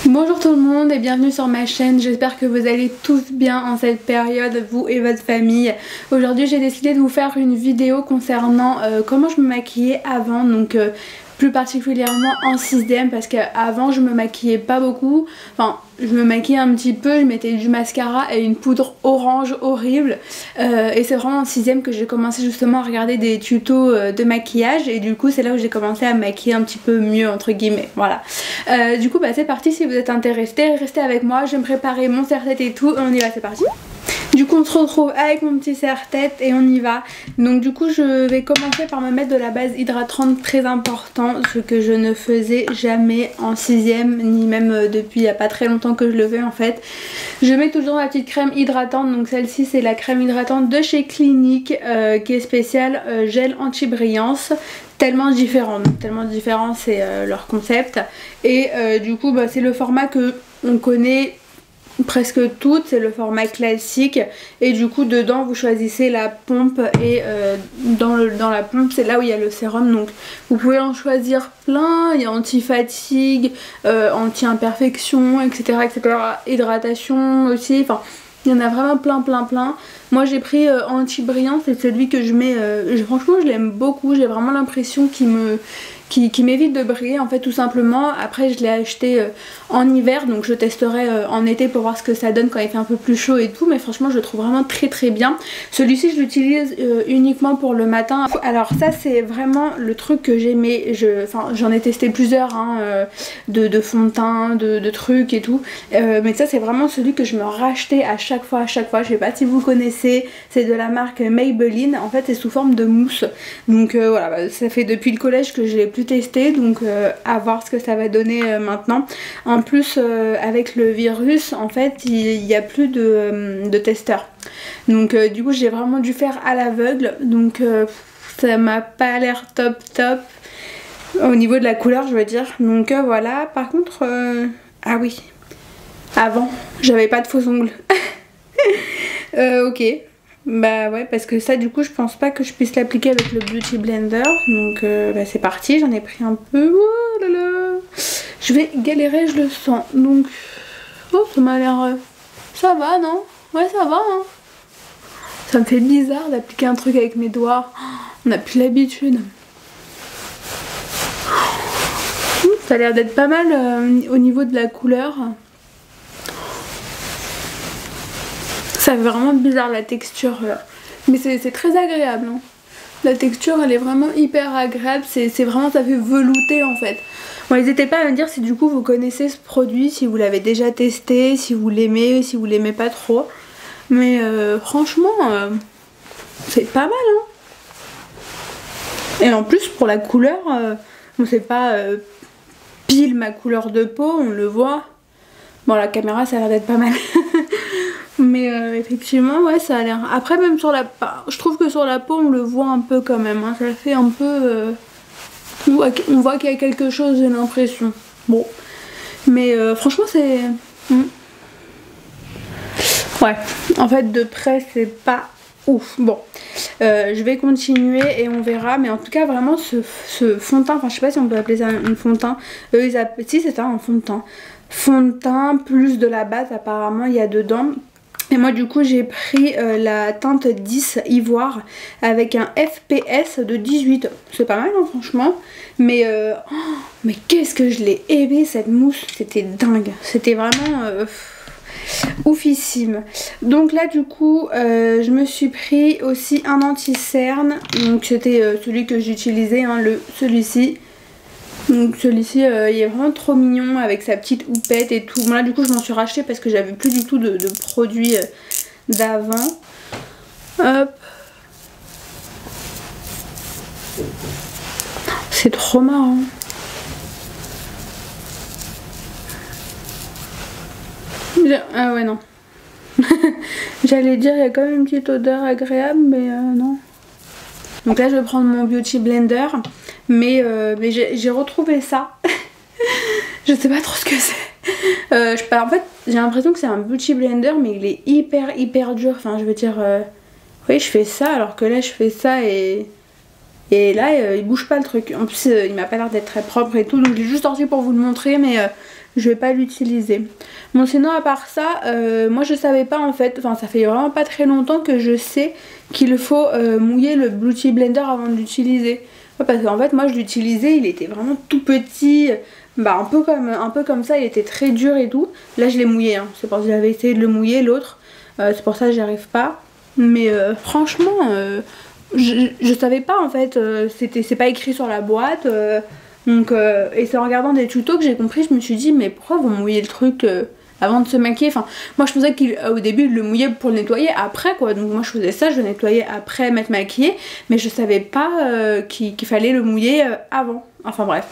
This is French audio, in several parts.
Bonjour tout le monde et bienvenue sur ma chaîne, j'espère que vous allez tous bien en cette période, vous et votre famille. Aujourd'hui j'ai décidé de vous faire une vidéo concernant comment je me maquillais avant, donc plus particulièrement en 6ème parce qu'avant je me maquillais pas beaucoup, enfin je me maquillais un petit peu, je mettais du mascara et une poudre orange horrible et c'est vraiment en 6ème que j'ai commencé justement à regarder des tutos de maquillage et du coup c'est là où j'ai commencé à me maquiller un petit peu mieux entre guillemets, voilà. Du coup bah c'est parti, si vous êtes intéressés, restez avec moi, je vais me préparer mon serre-tête et tout et on y va, c'est parti. Du coup on se retrouve avec mon petit serre-tête et on y va. Donc du coup je vais commencer par me mettre de la base hydratante, très important, ce que je ne faisais jamais en 6ème ni même depuis il n'y a pas très longtemps que je le fais en fait. Je mets toujours la petite crème hydratante, donc celle-ci c'est la crème hydratante de chez Clinique qui est spéciale gel anti-brillance. Tellement différent c'est leur concept et du coup bah, c'est le format que on connaît presque toutes, c'est le format classique et du coup dedans vous choisissez la pompe et dans la pompe c'est là où il y a le sérum, donc vous pouvez en choisir plein, il y a anti-fatigue, anti-imperfection, etc., hydratation aussi, enfin il y en a vraiment plein. Moi j'ai pris anti-brillant, c'est celui que je mets, franchement je l'aime beaucoup, j'ai vraiment l'impression qu'il m'évite de briller en fait tout simplement. Après je l'ai acheté en hiver, donc je testerai en été pour voir ce que ça donne quand il fait un peu plus chaud et tout, mais franchement je le trouve vraiment très bien. Celui-ci je l'utilise uniquement pour le matin. Alors ça c'est vraiment le truc que j'aimais, j'en ai testé plusieurs hein, de fond de teint, de trucs et tout, mais ça c'est vraiment celui que je me rachetais à chaque fois, je sais pas si vous connaissez, c'est de la marque Maybelline, en fait c'est sous forme de mousse, donc voilà, bah, ça fait depuis le collège que je l'ai plus testé, donc à voir ce que ça va donner maintenant. En plus avec le virus en fait il n'y a plus de testeurs, donc du coup j'ai vraiment dû faire à l'aveugle, donc ça m'a pas l'air top au niveau de la couleur je veux dire, donc voilà. Par contre ah oui, avant j'avais pas de faux ongles. Ok, bah ouais, parce que ça du coup je pense pas que je puisse l'appliquer avec le Beauty Blender, donc bah, c'est parti, j'en ai pris un peu. Oh là là, je vais galérer, je le sens, donc oh ça m'a l'air ça va, non? Ouais ça va hein. Ça me fait bizarre d'appliquer un truc avec mes doigts, on n'a plus l'habitude. Ça a l'air d'être pas mal au niveau de la couleur. Ça fait vraiment bizarre la texture, mais c'est très agréable hein. La texture elle est vraiment hyper agréable, c'est vraiment, ça fait velouter en fait. Bon, n'hésitez pas à me dire si du coup vous connaissez ce produit, si vous l'avez déjà testé, si vous l'aimez, si vous l'aimez pas trop, mais franchement c'est pas mal hein. Et en plus pour la couleur, bon, c'est pas pile ma couleur de peau, on le voit. Bon la caméra ça a l'air d'être pas mal. Mais effectivement ouais ça a l'air, après même sur la, je trouve que sur la peau on le voit un peu quand même hein. Ça fait un peu on voit qu'il y a quelque chose, j'ai l'impression. Bon mais franchement c'est ouais, en fait de près c'est pas ouf. Bon je vais continuer et on verra, mais en tout cas vraiment ce fond de teint, enfin je sais pas si on peut appeler ça un fond de teint, ils appellent, si c'est ça un fond de teint plus de la base apparemment il y a dedans. Et moi du coup j'ai pris la teinte 10 ivoire avec un FPS de 18. C'est pas mal hein, franchement. Mais oh, mais qu'est-ce que je l'ai aimé cette mousse, c'était dingue. C'était vraiment oufissime. Donc là du coup je me suis pris aussi un anti-cerne. Donc c'était celui que j'utilisais hein, celui-ci. Donc celui-ci il est vraiment trop mignon avec sa petite houppette et tout. Bon là du coup je m'en suis racheté parce que j'avais plus du tout de produits d'avant. Hop. C'est trop marrant. Ah ouais non. J'allais dire il y a quand même une petite odeur agréable mais non. Donc là je vais prendre mon Beauty Blender. Mais j'ai retrouvé ça. Je sais pas trop ce que c'est. En fait j'ai l'impression que c'est un Beauty Blender mais il est hyper dur. Enfin je veux dire oui je fais ça alors que là je fais ça et là il bouge pas le truc. En plus il m'a pas l'air d'être très propre et tout, donc j'ai juste sorti pour vous le montrer, mais je vais pas l'utiliser. Bon sinon à part ça, moi je savais pas en fait, enfin ça fait vraiment pas très longtemps que je sais qu'il faut mouiller le Beauty Blender avant de l'utiliser. Ouais, parce qu'en fait moi je l'utilisais, il était vraiment tout petit, bah un peu comme ça, il était très dur et tout. Là je l'ai mouillé, hein. C'est parce que j'avais essayé de le mouiller l'autre, c'est pour ça que j'y arrive pas. Mais franchement, je savais pas en fait, c'est pas écrit sur la boîte. Et c'est en regardant des tutos que j'ai compris, je me suis dit mais pourquoi vous mouillez le truc avant de se maquiller. Enfin moi je pensais qu'au début il le mouillait pour le nettoyer après quoi, donc moi je faisais ça, je le nettoyais après m'être maquillée, mais je savais pas qu'il fallait le mouiller avant. Enfin bref,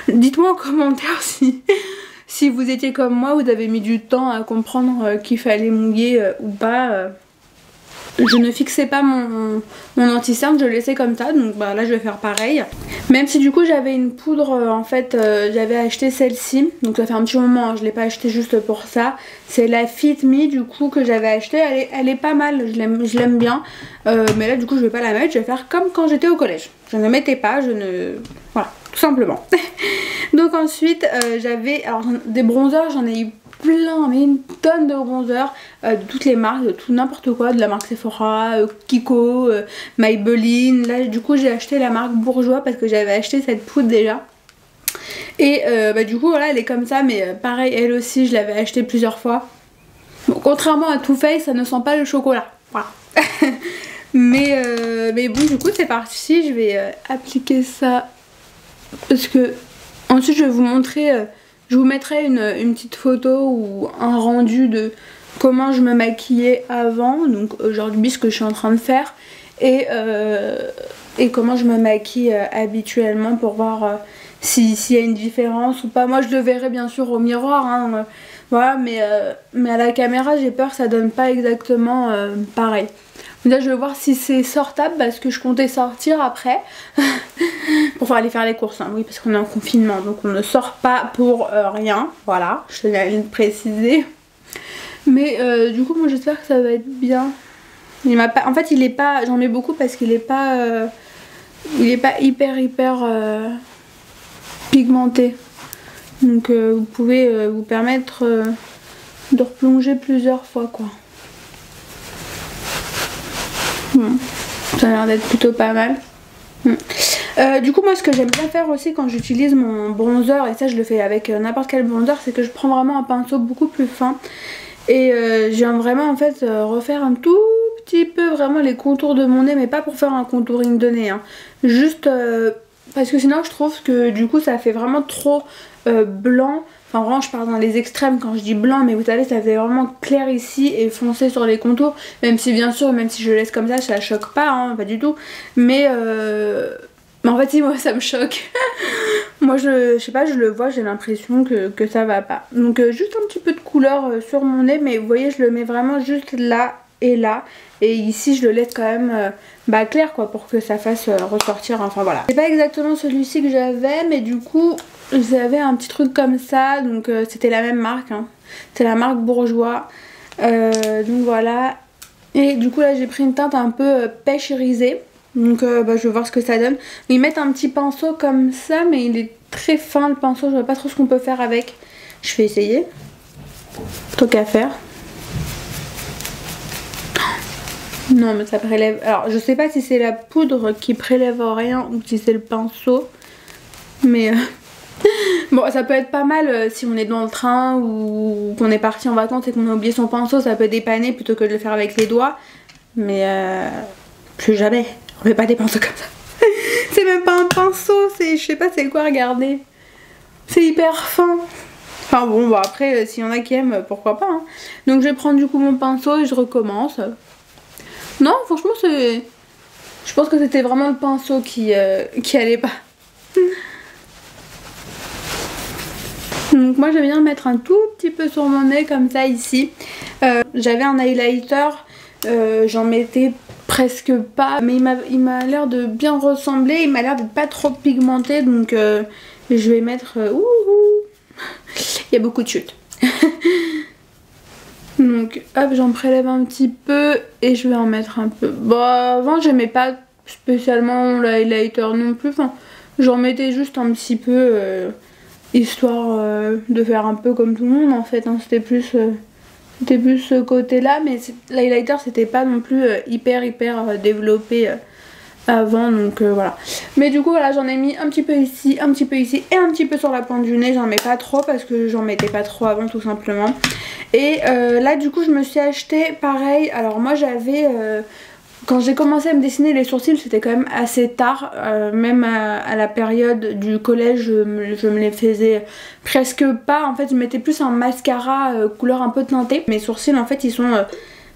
dites-moi en commentaire si vous étiez comme moi, vous avez mis du temps à comprendre qu'il fallait mouiller ou pas. Je ne fixais pas mon anti-cerne, je le laissais comme ça, donc bah, là je vais faire pareil. Même si du coup j'avais une poudre, en fait j'avais acheté celle-ci, donc ça fait un petit moment, hein, je l'ai pas acheté juste pour ça. C'est la Fit Me du coup que j'avais acheté, elle est pas mal, je l'aime bien. Mais là du coup je vais pas la mettre, je vais faire comme quand j'étais au collège. Je ne mettais pas, voilà, tout simplement. Donc ensuite j'avais, alors des bronzers, j'en ai eu plein, mais une tonne de bronzers de toutes les marques, de tout n'importe quoi, de la marque Sephora, Kiko, Maybelline. Là du coup j'ai acheté la marque Bourjois parce que j'avais acheté cette poudre déjà. Et bah, du coup voilà, elle est comme ça, mais pareil, elle aussi je l'avais acheté plusieurs fois. Bon, contrairement à Too Faced, ça ne sent pas le chocolat, voilà. mais bon, du coup c'est parti, je vais appliquer ça parce que ensuite je vais vous montrer. Je vous mettrai une petite photo ou un rendu de comment je me maquillais avant, donc aujourd'hui ce que je suis en train de faire, et comment je me maquille habituellement pour voir s'il y a une différence ou pas. Moi je le verrai bien sûr au miroir, hein, voilà, mais à la caméra j'ai peur que ça donne pas exactement pareil. Là je vais voir si c'est sortable parce que je comptais sortir après pour aller faire les courses, hein. Oui, parce qu'on est en confinement donc on ne sort pas pour rien, voilà, je tenais à le préciser. Mais du coup moi j'espère que ça va être bien. Il m'a pas, en fait il est pas, j'en mets beaucoup parce qu'il est pas hyper pigmenté, donc vous pouvez vous permettre de replonger plusieurs fois quoi. Ça a l'air d'être plutôt pas mal. Du coup moi ce que j'aime bien faire aussi quand j'utilise mon bronzer, et ça je le fais avec n'importe quel bronzer, c'est que je prends vraiment un pinceau beaucoup plus fin et j'aime vraiment en fait refaire un tout petit peu vraiment les contours de mon nez, mais pas pour faire un contouring de nez, hein. Juste parce que sinon je trouve que du coup ça fait vraiment trop blanc. Enfin vraiment je pars dans les extrêmes quand je dis blanc, mais vous savez ça fait vraiment clair ici et foncé sur les contours. Même si bien sûr, même si je laisse comme ça choque pas, hein, pas du tout. Mais en fait si, moi ça me choque. Moi je sais pas, je le vois, j'ai l'impression que ça va pas. Donc juste un petit peu de couleur sur mon nez, mais vous voyez je le mets vraiment juste là et là. Et ici je le laisse quand même clair quoi, pour que ça fasse ressortir, enfin voilà. C'est pas exactement celui-ci que j'avais, mais du coup j'avais un petit truc comme ça, donc c'était la même marque, hein. C'est la marque Bourjois, donc voilà. Et du coup là j'ai pris une teinte un peu pêche irisée, donc je vais voir ce que ça donne. Ils mettent un petit pinceau comme ça, mais il est très fin le pinceau, je vois pas trop ce qu'on peut faire avec. Je vais essayer, tant qu'à faire. Non mais ça prélève, alors je sais pas si c'est la poudre qui prélève rien ou si c'est le pinceau, mais bon ça peut être pas mal si on est dans le train ou qu'on est parti en vacances et qu'on a oublié son pinceau, ça peut dépanner plutôt que de le faire avec les doigts, mais plus jamais on fait pas des pinceaux comme ça. C'est même pas un pinceau, c'est, je sais pas c'est quoi, regardez, c'est hyper fin. Enfin bon, bah après s'il y en a qui aiment, pourquoi pas, hein. Donc je vais prendre du coup mon pinceau et je recommence. Non, franchement, c'est... Je pense que c'était vraiment le pinceau qui allait pas. Donc moi, j'aime bien mettre un tout petit peu sur mon nez, comme ça, ici. J'avais un highlighter, j'en mettais presque pas. Mais il m'a l'air de bien ressembler, il m'a l'air d'être pas trop pigmenté. Donc je vais mettre... Il y a beaucoup de chutes. Donc hop, j'en prélève un petit peu et je vais en mettre un peu. Bon, avant j'aimais pas spécialement l'highlighter non plus, enfin j'en mettais juste un petit peu histoire de faire un peu comme tout le monde en fait, hein. C'était plus ce côté là, mais l'highlighter c'était pas non plus hyper développé avant, donc voilà. Mais du coup voilà, j'en ai mis un petit peu ici, un petit peu ici et un petit peu sur la pointe du nez. J'en mets pas trop parce que j'en mettais pas trop avant tout simplement. Et là du coup je me suis acheté pareil. Alors moi j'avais quand j'ai commencé à me dessiner les sourcils, c'était quand même assez tard, même à la période du collège, je me les faisais presque pas. En fait je mettais plus un mascara couleur un peu teintée. Mes sourcils en fait ils sont,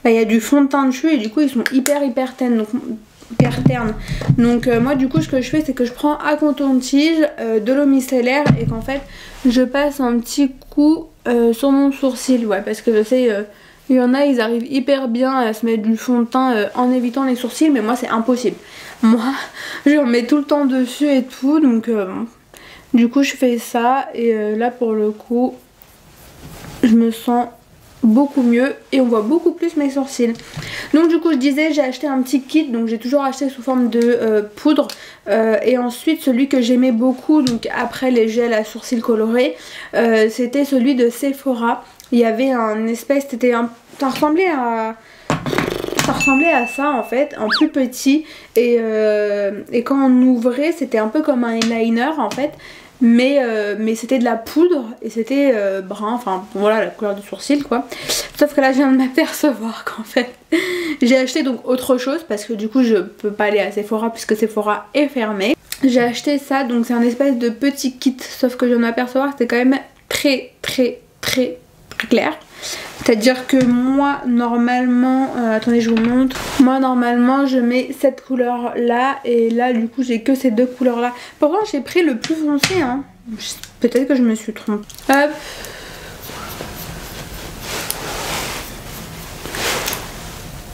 il y a du fond de teint dessus et du coup ils sont hyper terne, donc moi du coup ce que je fais c'est que je prends à contour-tige de l'eau micellaire et qu'en fait je passe un petit coup sur mon sourcil, ouais, parce que je sais il y en a ils arrivent hyper bien à se mettre du fond de teint en évitant les sourcils, mais moi c'est impossible. Moi je mets tout le temps dessus et tout, donc du coup je fais ça et là pour le coup je me sens beaucoup mieux et on voit beaucoup plus mes sourcils. Donc du coup je disais j'ai acheté un petit kit, donc j'ai toujours acheté sous forme de poudre et ensuite celui que j'aimais beaucoup, donc après les gels à sourcils colorés, c'était celui de Sephora. Il y avait un espèce, ça ressemblait à ça en fait, en plus petit et quand on ouvrait c'était un peu comme un eyeliner en fait, mais c'était de la poudre et c'était brun, enfin voilà la couleur du sourcil quoi. Sauf que là je viens de m'apercevoir qu'en fait j'ai acheté donc autre chose parce que du coup je peux pas aller à Sephora puisque Sephora est fermé. J'ai acheté ça, donc c'est un espèce de petit kit, sauf que je viens de m'apercevoir que c'était quand même très clair. C'est à dire que moi normalement, attendez je vous montre, moi normalement je mets cette couleur là et là du coup j'ai que ces deux couleurs là. Pourtant j'ai pris le plus foncé hein, peut-être que je me suis trompée. Hop.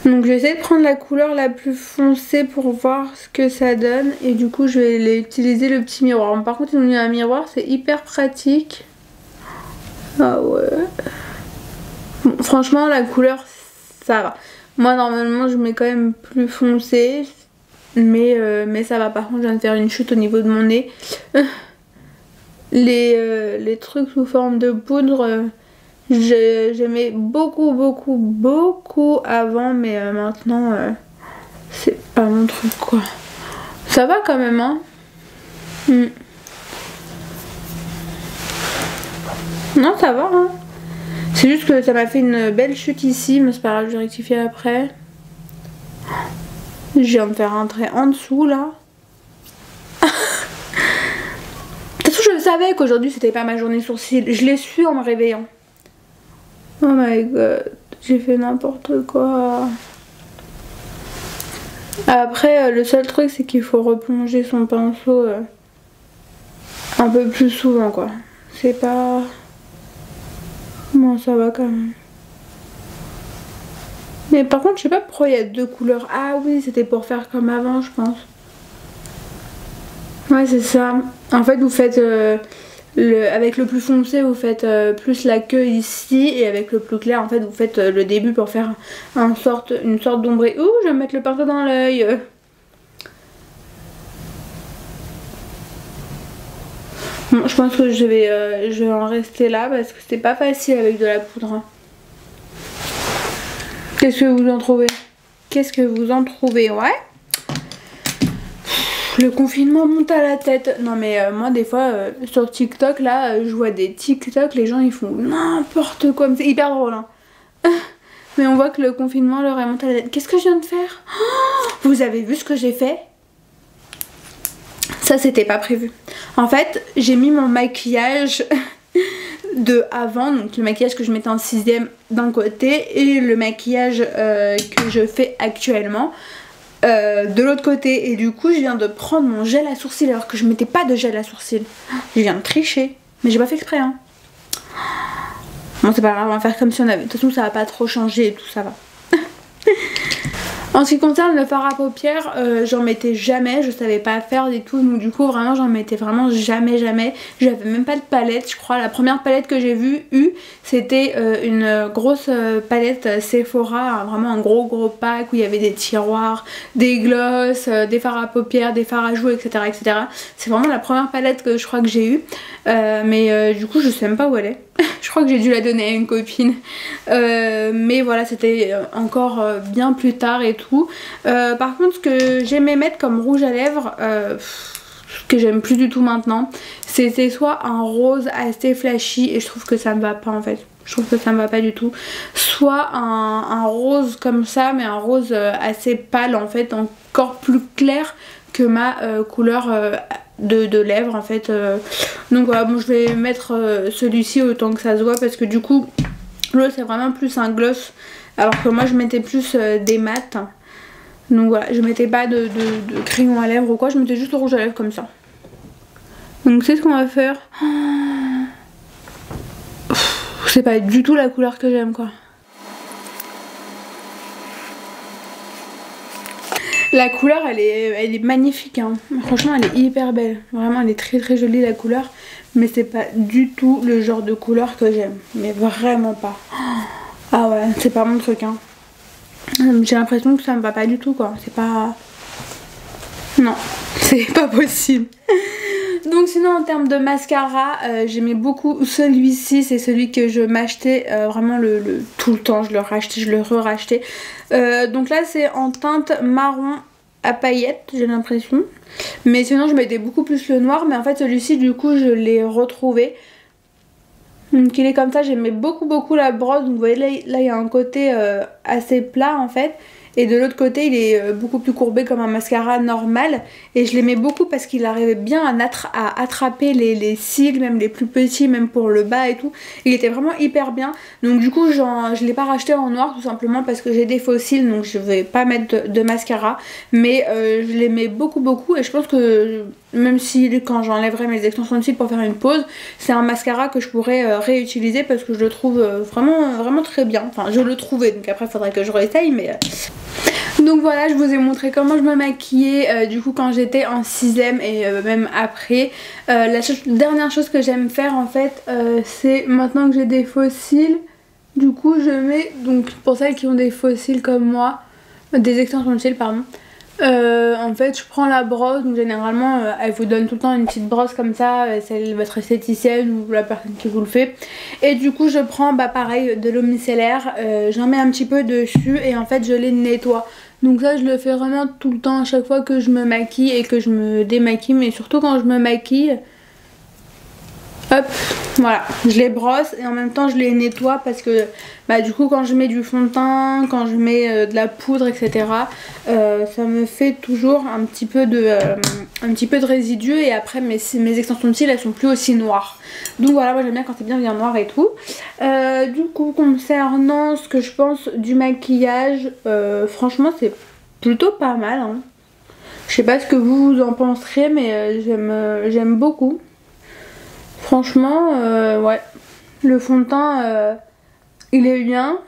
Donc je vais essayer de prendre la couleur la plus foncée pour voir ce que ça donne et du coup je vais utiliser le petit miroir. Par contre ils ont mis un miroir, c'est hyper pratique. Ah ouais. Bon, franchement la couleur ça va. Moi normalement je mets quand même plus foncé, mais ça va. Par contre je viens de faire une chute au niveau de mon nez. Les trucs sous forme de poudre, j'aimais beaucoup avant, mais maintenant c'est pas mon truc quoi. Ça va quand même hein. Non ça va hein. C'est juste que ça m'a fait une belle chute ici, mais c'est pas grave, je vais rectifier après. Je viens de faire un trait en dessous là. De toute façon je savais qu'aujourd'hui c'était pas ma journée sourcils, je l'ai su en me réveillant. Oh my god, j'ai fait n'importe quoi. Après le seul truc c'est qu'il faut replonger son pinceau un peu plus souvent quoi. C'est pas... Bon ça va quand même. Mais par contre je sais pas pourquoi il y a deux couleurs. Ah oui c'était pour faire comme avant je pense. Ouais c'est ça. En fait vous faites avec le plus foncé vous faites plus la queue ici, et avec le plus clair en fait vous faites le début pour faire une sorte d'ombré. Ouh je vais mettre le pinceau dans l'œil. Bon, je pense que je vais en rester là parce que c'était pas facile avec de la poudre. Qu'est-ce que vous en trouvez? Qu'est-ce que vous en trouvez? Ouais. Le confinement monte à la tête. Non mais moi des fois sur TikTok là je vois des TikTok, les gens ils font n'importe quoi. C'est hyper drôle hein. Mais on voit que le confinement leur est monté à la tête. Qu'est-ce que je viens de faire? Vous avez vu ce que j'ai fait? Ça c'était pas prévu. En fait j'ai mis mon maquillage de avant, donc le maquillage que je mettais en 6ème d'un côté et le maquillage que je fais actuellement de l'autre côté, et du coup je viens de prendre mon gel à sourcils alors que je mettais pas de gel à sourcils. Je viens de tricher, mais j'ai pas fait exprès hein. Bon c'est pas grave, on va faire comme si on avait, de toute façon ça va pas trop changer et tout, ça va. En ce qui concerne le fard à paupières, j'en mettais jamais, je savais pas faire du tout, donc du coup vraiment j'en mettais vraiment jamais. J'avais même pas de palette, je crois. La première palette que j'ai vue c'était une grosse palette Sephora, hein, vraiment un gros pack où il y avait des tiroirs, des glosses, des fards à paupières, des fards à joues, etc. C'est vraiment la première palette que je crois que j'ai eue, mais du coup je sais même pas où elle est. Je crois que j'ai dû la donner à une copine, mais voilà, c'était encore bien plus tard et tout. Par contre, ce que j'aimais mettre comme rouge à lèvres, que j'aime plus du tout maintenant, c'était soit un rose assez flashy, et je trouve que ça me va pas en fait. Je trouve que ça me va pas du tout. Soit un rose comme ça, mais un rose assez pâle en fait, encore plus clair que ma couleur de lèvres en fait. Donc voilà, bon, je vais mettre celui-ci autant que ça se voit, parce que du coup l'autre c'est vraiment plus un gloss, alors que moi je mettais plus des mats. Donc voilà, je mettais pas de crayon à lèvres ou quoi, je mettais juste le rouge à lèvres comme ça. Donc c'est ce qu'on va faire. C'est pas du tout la couleur que j'aime quoi. La couleur elle est magnifique hein. Franchement elle est hyper belle. Vraiment elle est très jolie la couleur. Mais c'est pas du tout le genre de couleur que j'aime. Mais vraiment pas. Ah ouais, c'est pas mon truc hein. J'ai l'impression que ça me va pas du tout quoi. C'est pas... Non, c'est pas possible. Donc sinon en termes de mascara, j'aimais beaucoup celui-ci, c'est celui que je m'achetais vraiment tout le temps, je le rachetais, je le re-rachetais. Donc là c'est en teinte marron à paillettes, j'ai l'impression. Mais sinon je mettais beaucoup plus le noir, mais en fait celui-ci du coup je l'ai retrouvé. Donc il est comme ça, j'aimais beaucoup la brosse, donc vous voyez là il y a un côté assez plat en fait. Et de l'autre côté il est beaucoup plus courbé comme un mascara normal. Et je l'aimais beaucoup parce qu'il arrivait bien à attraper les cils, même les plus petits, même pour le bas et tout. Il était vraiment hyper bien. Donc du coup je l'ai pas racheté en noir tout simplement parce que j'ai des faux cils, donc je vais pas mettre de mascara. Mais je l'aimais beaucoup et je pense que même si quand j'enlèverai mes extensions de cils pour faire une pause, c'est un mascara que je pourrais réutiliser parce que je le trouve vraiment très bien. Enfin je le trouvais, donc après il faudrait que je réessaye mais... Donc voilà, je vous ai montré comment je me maquillais du coup quand j'étais en 6ème et même après. La dernière chose que j'aime faire en fait, c'est maintenant que j'ai des faux cils, du coup je mets, donc pour celles qui ont des faux cils comme moi, des extensions de cils pardon, en fait je prends la brosse, donc généralement elle vous donne tout le temps une petite brosse comme ça, c'est votre esthéticienne ou la personne qui vous le fait. Et du coup je prends pareil de l'eau micellaire, j'en mets un petit peu dessus et en fait je les nettoie. Donc ça je le fais vraiment tout le temps à chaque fois que je me maquille et que je me démaquille, mais surtout quand je me maquille. Hop, voilà, je les brosse et en même temps je les nettoie parce que du coup quand je mets du fond de teint, quand je mets de la poudre etc, ça me fait toujours un petit peu de résidus et après mes extensions de cils elles sont plus aussi noires. Donc voilà, moi j'aime bien quand c'est bien noir et tout. Du coup concernant ce que je pense du maquillage, franchement c'est plutôt pas mal hein. Je sais pas ce que vous en penserez mais j'aime beaucoup. Franchement, ouais, le fond de teint, il est bien.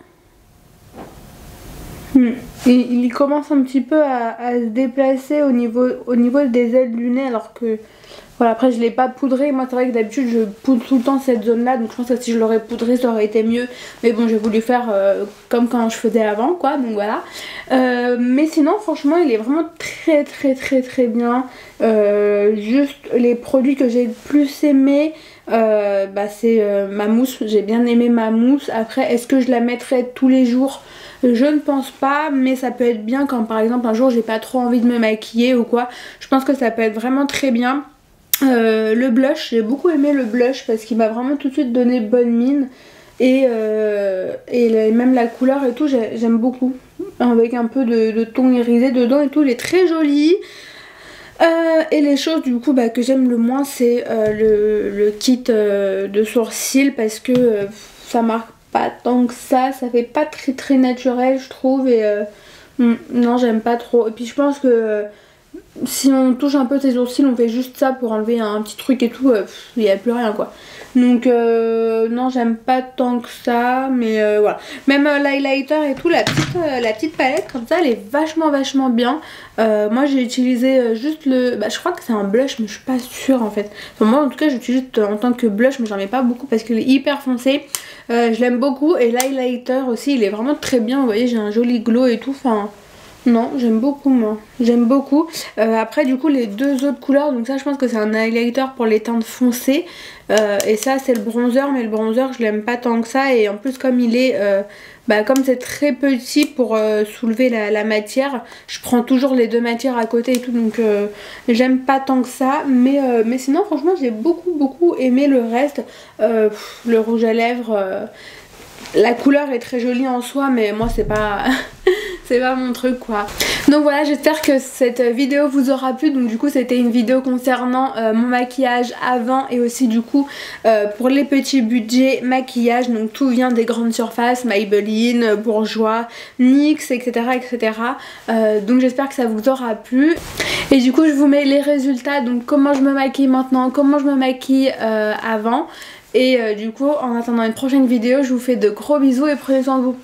Il commence un petit peu à se déplacer au niveau des ailes du nez, alors que, voilà, après je l'ai pas poudré. Moi c'est vrai que d'habitude je poudre tout le temps cette zone là, donc je pense que si je l'aurais poudré ça aurait été mieux. Mais bon, j'ai voulu faire comme quand je faisais avant quoi, donc voilà. Mais sinon franchement il est vraiment très bien. Juste les produits que j'ai le plus aimé, c'est ma mousse. J'ai bien aimé ma mousse. Après est-ce que je la mettrais tous les jours? Je ne pense pas, mais ça peut être bien quand par exemple un jour j'ai pas trop envie de me maquiller ou quoi. Je pense que ça peut être vraiment très bien. Le blush, j'ai beaucoup aimé le blush parce qu'il m'a vraiment tout de suite donné bonne mine. Et même la couleur et tout, j'aime beaucoup. Avec un peu de ton irisé dedans et tout, il est très joli. Et les choses du coup que j'aime le moins, c'est le kit de sourcils parce que ça marque pas tant que ça fait pas très naturel je trouve et non j'aime pas trop. Et puis je pense que si on touche un peu ses sourcils, on fait juste ça pour enlever un petit truc et tout, il n'y a plus rien quoi. Donc non, j'aime pas tant que ça, mais voilà. Même l'highlighter et tout, la petite palette comme ça, elle est vachement bien. Moi j'ai utilisé juste le... Bah, je crois que c'est un blush, mais je suis pas sûre en fait. Enfin, moi en tout cas j'utilise en tant que blush, mais j'en mets pas beaucoup parce qu'il est hyper foncé. Je l'aime beaucoup, et l'highlighter aussi, il est vraiment très bien. Vous voyez, j'ai un joli glow et tout, enfin... Non, j'aime beaucoup moi, j'aime beaucoup. Après du coup les deux autres couleurs, donc ça je pense que c'est un highlighter pour les teintes foncées, et ça c'est le bronzer, mais le bronzer je l'aime pas tant que ça, et en plus comme il est, comme c'est très petit pour soulever la matière, je prends toujours les deux matières à côté et tout, donc j'aime pas tant que ça, mais sinon franchement j'ai beaucoup aimé le reste. Le rouge à lèvres... La couleur est très jolie en soi, mais moi c'est pas c'est pas mon truc quoi. Donc voilà, j'espère que cette vidéo vous aura plu. Donc du coup c'était une vidéo concernant mon maquillage avant, et aussi du coup pour les petits budgets maquillage. Donc tout vient des grandes surfaces, Maybelline, Bourjois, NYX, etc. Donc j'espère que ça vous aura plu. Et du coup je vous mets les résultats, donc comment je me maquille maintenant, comment je me maquille avant. Et du coup en attendant une prochaine vidéo, je vous fais de gros bisous et prenez soin de vous.